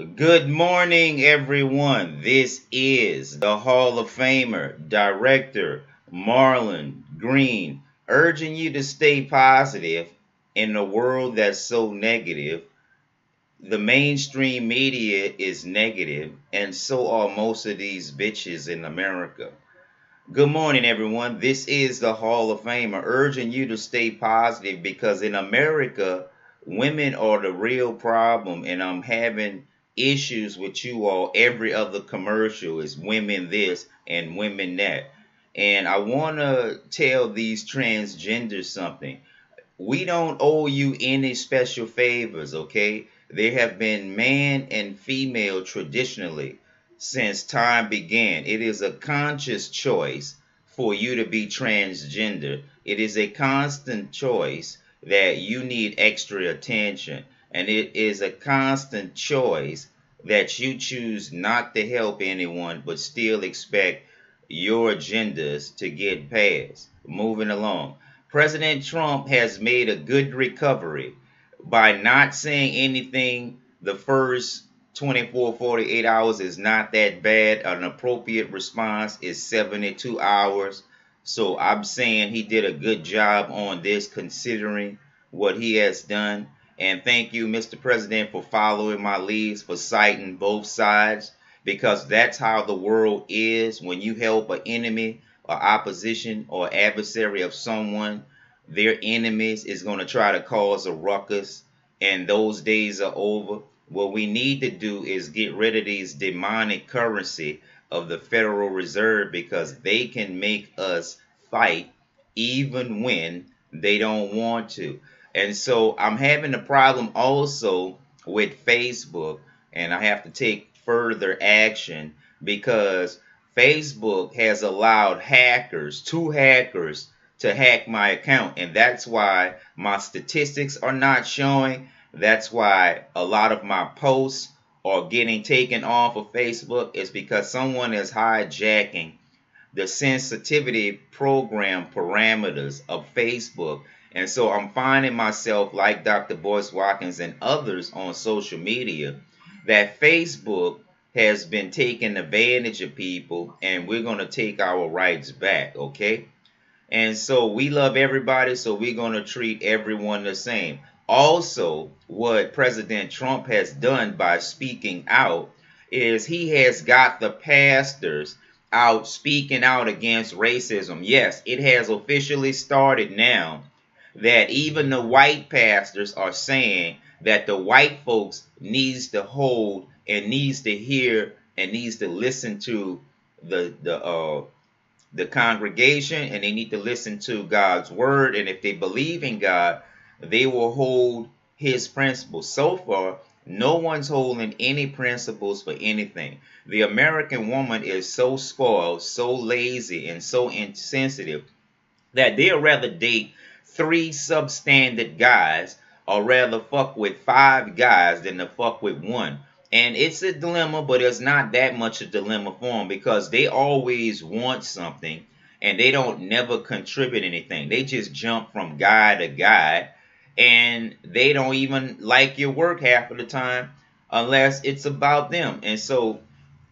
Good morning, everyone. This is the Hall of Famer, Director Marlon Green, urging you to stay positive in a world that's so negative. The mainstream media is negative, and so are most of these bitches in America. Good morning, everyone. This is the Hall of Famer urging you to stay positive because in America, women are the real problem, and I'm having issues with you all. Every other commercial is women this and women that. And I want to tell these transgenders something. We don't owe you any special favors, okay? There have been man and female traditionally since time began. It is a conscious choice for you to be transgender. It is a constant choice that you need extra attention. And it is a constant choice that you choose not to help anyone but still expect your agendas to get passed. Moving along. President Trump has made a good recovery by not saying anything the first 24, 48 hours is not that bad. An appropriate response is 72 hours. So I'm saying he did a good job on this considering what he has done. And thank you, Mr. President, for following my leads, for citing both sides, because that's how the world is. When you help an enemy or opposition or adversary of someone, their enemies is going to try to cause a ruckus, and those days are over. What we need to do is get rid of these demonic currency of the Federal Reserve because they can make us fight even when they don't want to. And so I'm having a problem also with Facebook, and I have to take further action because Facebook has allowed hackers, two hackers, to hack my account, and that's why my statistics are not showing. That's why a lot of my posts are getting taken off of Facebook. It's because someone is hijacking the sensitivity program parameters of Facebook. And so I'm finding myself, like Dr. Boyce Watkins and others on social media, that Facebook has been taking advantage of people, and we're going to take our rights back, okay? And so we love everybody, so we're going to treat everyone the same. Also, what President Trump has done by speaking out is he has got the pastors out speaking out against racism. Yes, it has officially started now that even the white pastors are saying that the white folks needs to hold and needs to hear and needs to listen to the congregation, and they need to listen to God's word, and if they believe in God, they will hold his principles. So far, no one's holding any principles for anything. The American woman is so spoiled, so lazy, and so insensitive that they'll rather date 3 substandard guys or rather fuck with 5 guys than to fuck with one. And it's a dilemma, but it's not that much a dilemma for them because they always want something and they don't never contribute anything. They just jump from guy to guy, and they don't even like your work half of the time unless it's about them. And so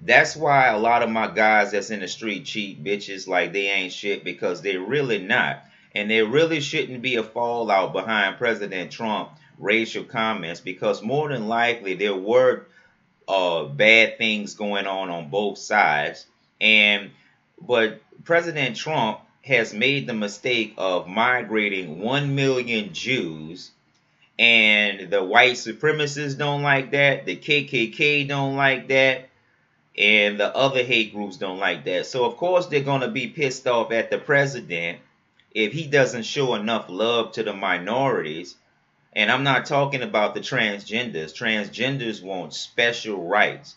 that's why a lot of my guys that's in the street cheat bitches like they ain't shit, because they're really not. And there really shouldn't be a fallout behind President Trump racial comments, because more than likely there were bad things going on both sides. But President Trump has made the mistake of migrating 1 million Jews, and the white supremacists don't like that, the KKK don't like that, and the other hate groups don't like that. So of course they're going to be pissed off at the president if he doesn't show enough love to the minorities. And I'm not talking about the transgenders. Transgenders want special rights.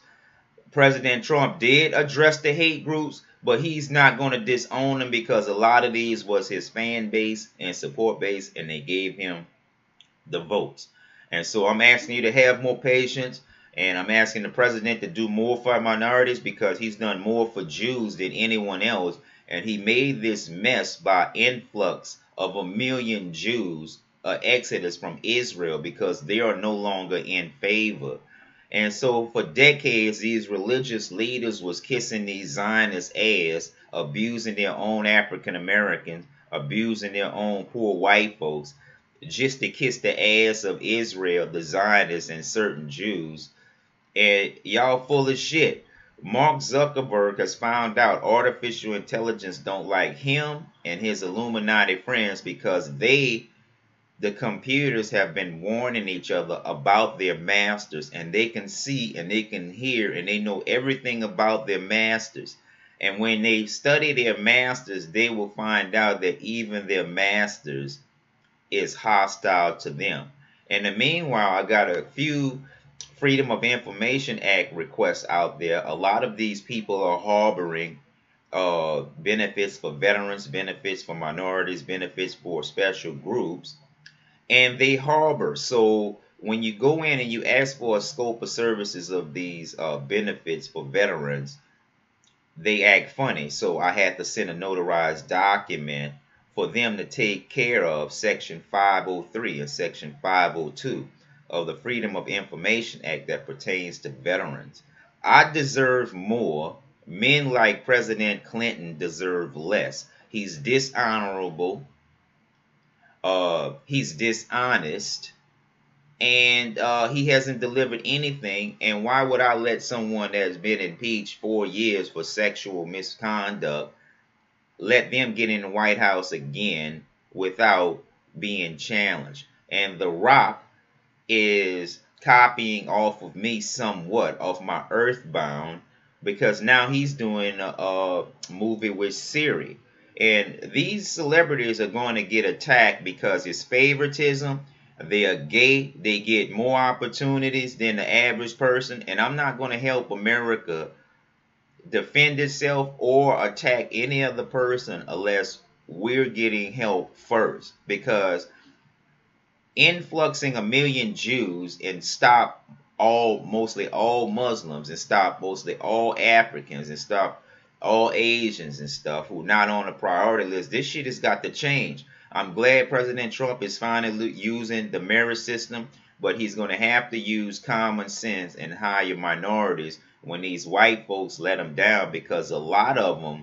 President Trump did address the hate groups, but he's not going to disown them because a lot of these was his fan base and support base, and they gave him the votes. And so I'm asking you to have more patience, and I'm asking the president to do more for minorities because he's done more for Jews than anyone else, and he made this mess by influx of 1 million Jews, exodus from Israel, because they are no longer in favor. And so for decades, these religious leaders was kissing these Zionist ass, abusing their own African Americans, abusing their own poor white folks, just to kiss the ass of Israel, the Zionists, and certain Jews. And y'all full of shit. Mark Zuckerberg has found out artificial intelligence don't like him and his Illuminati friends because the computers have been warning each other about their masters, and they can see and they can hear and they know everything about their masters. And when they study their masters, they will find out that even their masters is hostile to them. In the meanwhile, I got a few Freedom of Information Act requests out there. A lot of these people are harboring benefits for veterans, benefits for minorities, benefits for special groups, and they harbor. So when you go in and you ask for a scope of services of these benefits for veterans, they act funny. So I had to send a notarized document for them to take care of Section 503 and Section 502 of the Freedom of Information Act that pertains to veterans. I deserve more. Men like President Clinton deserve less. He's dishonorable. He's dishonest, and he hasn't delivered anything. And why would I let someone that's been impeached 4 years for sexual misconduct, let them get in the White House again without being challenged? And The Rock is copying off of me somewhat, off my Earthbound, because now he's doing a movie with Siri. And these celebrities are going to get attacked because it's favoritism. They are gay. They get more opportunities than the average person. And I'm not going to help America defend itself or attack any other person unless we're getting help first. Because influxing 1 million Jews and stop mostly all Muslims, and stop mostly all Africans, and stop all Asians and stuff who not on the priority list. This shit has got to change. I'm glad President Trump is finally using the merit system, but he's going to have to use common sense and hire minorities when these white folks let them down, because a lot of them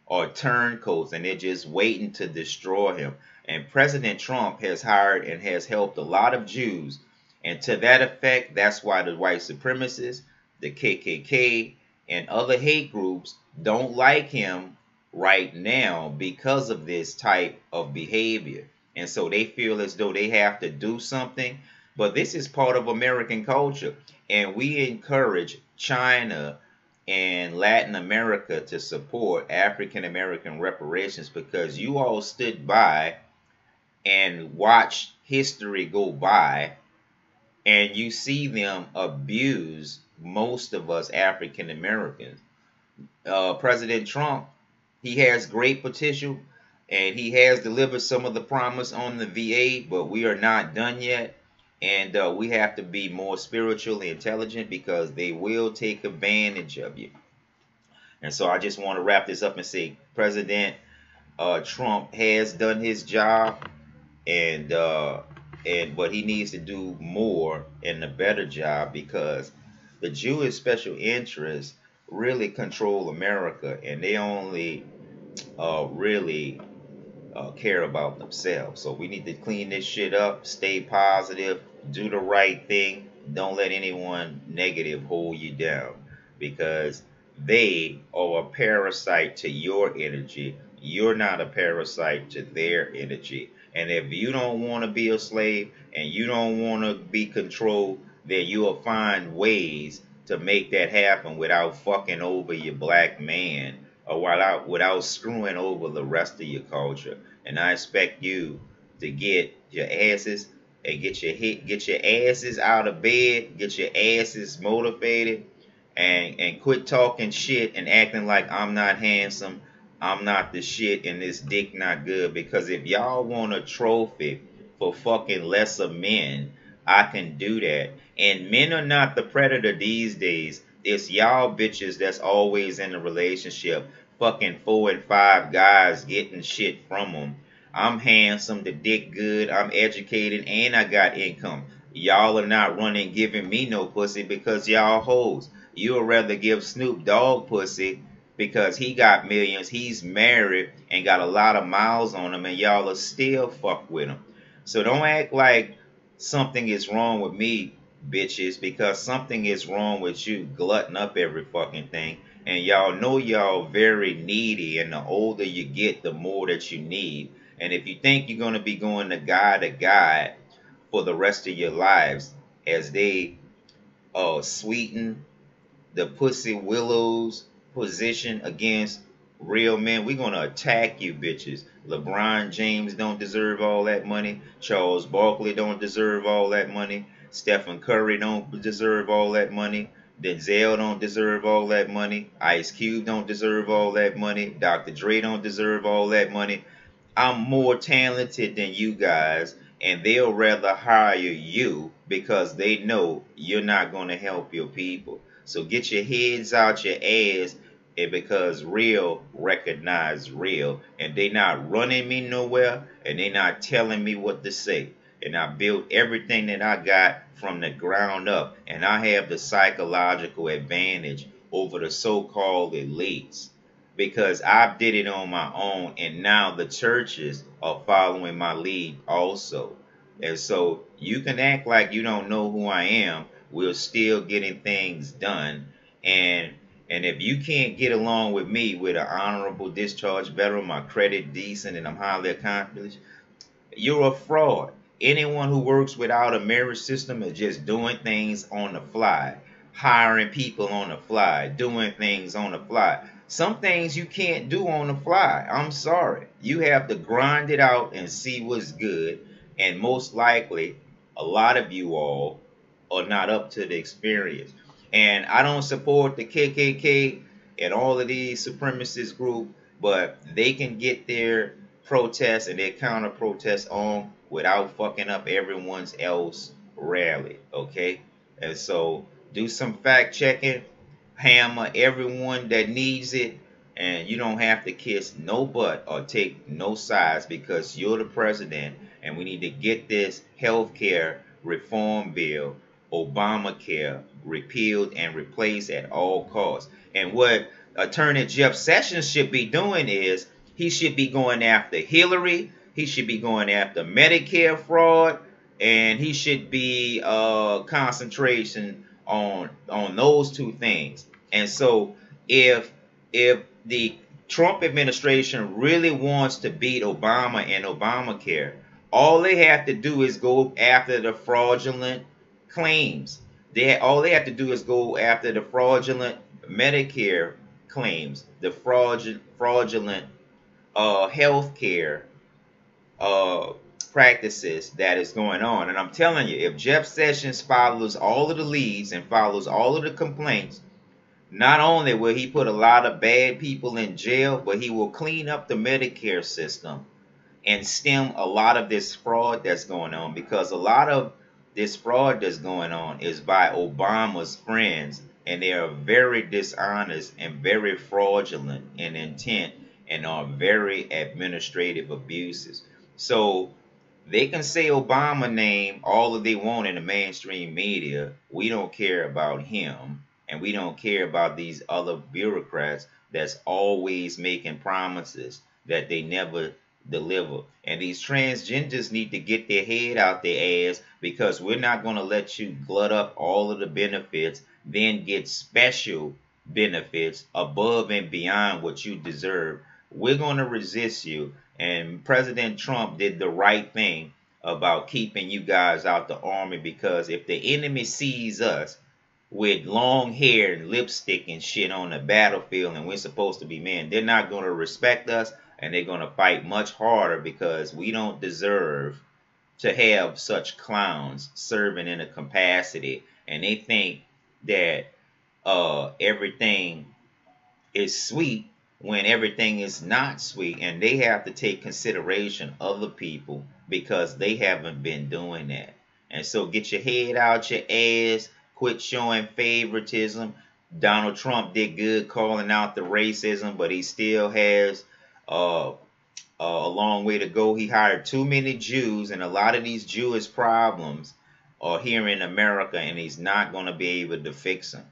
are turncoats and they're just waiting to destroy him. And President Trump has hired and has helped a lot of Jews. And to that effect, that's why the white supremacists, the KKK, and other hate groups don't like him right now because of this type of behavior. And so they feel as though they have to do something. But this is part of American culture. And we encourage China and Latin America to support African American reparations, because you all stood by and watched history go by, and you see them abuse most of us African Americans. President Trump, he has great potential, and he has delivered some of the promise on the VA, but we are not done yet. And we have to be more spiritually intelligent, because they will take advantage of you. And so I just want to wrap this up and say President Trump has done his job, and but he needs to do more and a better job, because the Jewish special interests really control America, and they only really care about themselves. So we need to clean this shit up, stay positive, do the right thing. Don't let anyone negative hold you down, because they are a parasite to your energy. You're not a parasite to their energy. And if you don't want to be a slave and you don't want to be controlled, then you'll find ways to make that happen without fucking over your black man, or without screwing over the rest of your culture. And I expect you to get your asses and get your asses out of bed, get your asses motivated, and quit talking shit and acting like I'm not handsome, I'm not the shit, and this dick not good. Because if y'all want a trophy for fucking lesser men, I can do that. And men are not the predator these days. It's y'all bitches that's always in a relationship, fucking 4 and 5 guys getting shit from them. I'm handsome, the dick good, I'm educated, and I got income. Y'all are not running giving me no pussy because y'all hoes. You would rather give Snoop Dogg pussy because he got millions, he's married, and got a lot of miles on him, and y'all are still fuck with him. So don't act like something is wrong with me, bitches, because something is wrong with you glutting up every fucking thing. And y'all know y'all very needy, and the older you get, the more that you need. And if you think you're going to be going to God for the rest of your lives as they sweeten the pussy willows position against real men, we're gonna attack you bitches. LeBron James don't deserve all that money. Charles Barkley don't deserve all that money. Stephen Curry don't deserve all that money. Denzel don't deserve all that money. Ice Cube don't deserve all that money. Dr. Dre don't deserve all that money. I'm more talented than you guys, and they'll rather hire you because they know you're not going to help your people. So get your heads out your ass, and because real recognize real, and they not running me nowhere, and they not telling me what to say. And I built everything that I got from the ground up, and I have the psychological advantage over the so-called elites because I did it on my own, and now the churches are following my lead also. And so you can act like you don't know who I am. We're still getting things done. And if you can't get along with me with an honorable discharge veteran, my credit decent, and I'm highly accomplished, you're a fraud. Anyone who works without a merit system is just doing things on the fly, hiring people on the fly, doing things on the fly. Some things you can't do on the fly. I'm sorry. You have to grind it out and see what's good. And most likely, a lot of you all are not up to the experience. And I don't support the KKK and all of these supremacist groups, but they can get their protests and their counter protests on without fucking up everyone's else rally. Okay? And so do some fact checking, hammer everyone that needs it, and you don't have to kiss no butt or take no sides because you're the president, and we need to get this health care reform bill, Obamacare, repealed and replaced at all costs. And what Attorney Jeff Sessions should be doing is he should be going after Hillary, he should be going after Medicare fraud, and he should be concentration on those two things. And so if the Trump administration really wants to beat Obama and Obamacare, all they have to do is go after the fraudulent claims. All they have to do is go after the fraudulent Medicare claims, the fraudulent health care practices that is going on. And I'm telling you, if Jeff Sessions follows all of the leads and follows all of the complaints, not only will he put a lot of bad people in jail, but he will clean up the Medicare system and stem a lot of this fraud that's going on, because a lot of this fraud that's going on is by Obama's friends, and they are very dishonest and very fraudulent in intent and are very administrative abuses. So they can say Obama name all that they want in the mainstream media. We don't care about him, and we don't care about these other bureaucrats that's always making promises that they never deliver. And these transgenders need to get their head out their ass, because we're not going to let you glut up all of the benefits, then get special benefits above and beyond what you deserve. We're going to resist you. And President Trump did the right thing about keeping you guys out the army, because if the enemy sees us with long hair and lipstick and shit on the battlefield and we're supposed to be men, they're not going to respect us, and they're going to fight much harder, because we don't deserve to have such clowns serving in a capacity. And they think that everything is sweet when everything is not sweet, and they have to take consideration of the people because they haven't been doing that. And so get your head out your ass, quit showing favoritism. Donald Trump did good calling out the racism, but he still has a long way to go. He hired too many Jews, and a lot of these Jewish problems or here in America, and he's not going to be able to fix them.